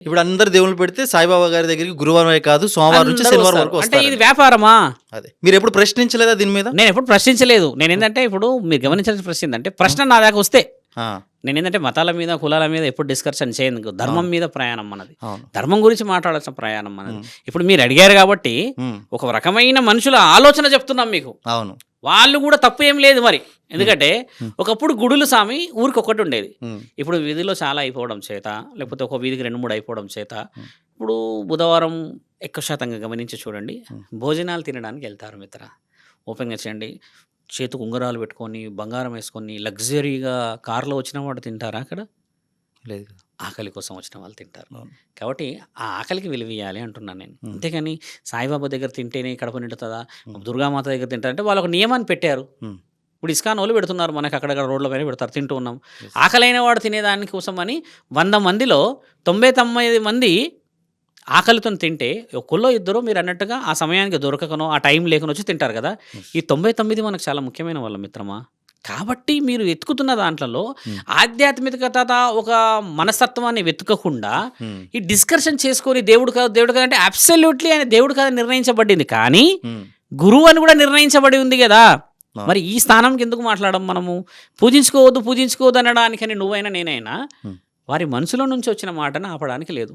ఇప్పుడు అందరు దేవుళ్ళు పెడితే సాయిబాబా గారి దగ్గరికి గురువారమే కాదు సోమవారం నుంచి అందరూ శనివారం వస్తారు. వరకు అంటే వస్తారు. ఇది వ్యాపారమా? అదే మీరు ఎప్పుడు ప్రశ్నించలేదా దీని మీద? నేను ఎప్పుడు ప్రశ్నించలేదు. నేను ఏంటంటే ఇప్పుడు మీరు గమనించాల్సిన ప్రశ్న ఏంటంటే ప్రశ్న నా దాకా వస్తే ఆ, నేను ఏంటంటే మతాల మీద కులాల మీద ఎప్పుడు డిస్కషన్ చేయను. ధర్మం మీద ప్రయాణం మనది. అవును. ధర్మం గురించి మాట్లాడాల్సిన ప్రయాణం మనది. ఇప్పుడు మీరు అడిగారు కాబట్టి ఉమ్, ఒక రకమైన మనుషుల ఆలోచన చెప్తున్నాం మీకు. అవును. వాళ్ళు కూడా తప్పు ఏం లేదు మరి. ఎందుకంటే ఒకప్పుడు గుడులు స్వామి ఊరికి ఒకటి ఉండేది. ఉమ్, ఇప్పుడు వీధిలో చాలా అయిపోవడం చేత, లేకపోతే ఒక వీధికి 2-3 అయిపోవడం చేత, ఇప్పుడు బుధవారం ఎక్కువ శాతంగా గమనించి చూడండి, భోజనాలు తినడానికి వెళ్తారు మిత్ర. ఓపెన్గా చేయండి, చేతికి ఉంగరాలు పెట్టుకొని బంగారం వేసుకొని లగ్జరీగా కార్లో వచ్చిన వాడు తింటారా అక్కడ? లేదు. ఆకలి కోసం వచ్చిన వాళ్ళు తింటారు. అవును. కాబట్టి ఆ ఆకలికి విలువ ఇవ్వాలి అంటున్నాను నేను. అంతేగాని సాయిబాబా దగ్గర తింటేనే కడప నిండుతుందా, దుర్గామాత దగ్గర తింటారంటే వాళ్ళు ఒక నియమాన్ని పెట్టారు. ఉమ్, ఇప్పుడు ఇస్కాన్ వాళ్ళు పెడుతున్నారు మనకి, అక్కడక్కడ రోడ్ల పైన పెడతారు, తింటూ ఉన్నాం. ఆకలైన వాడు తినేదాని కోసం అని 100 మందిలో 99 మంది ఆకలితో తింటే ఒక్కళ్ళో ఇద్దరు మీరు అన్నట్టుగా ఆ సమయానికి దొరకకనో ఆ టైం లేకనో వచ్చి తింటారు కదా. ఈ 99 మనకు చాలా ముఖ్యమైన వాళ్ళ మిత్రమా. కాబట్టి మీరు వెతుకుతున్న దాంట్లో ఆధ్యాత్మికత ఒక మనస్తత్వాన్ని వెతుకకుండా ఉమ్, ఈ డిస్కషన్ చేసుకొని దేవుడు కాదు దేవుడు కాదు అంటే అబ్సల్యూట్లీ ఆయన దేవుడు కాదు నిర్ణయించబడింది. కానీ ఉమ్, గురువు అని కూడా నిర్ణయించబడి ఉంది కదా. మరి ఈ స్థానంకి ఎందుకు మాట్లాడడం మనము? పూజించుకోవద్దు అనడానికని నువ్వైనా నేనైనా వారి మనసులో నుంచి వచ్చిన మాటను ఆపడానికి లేదు.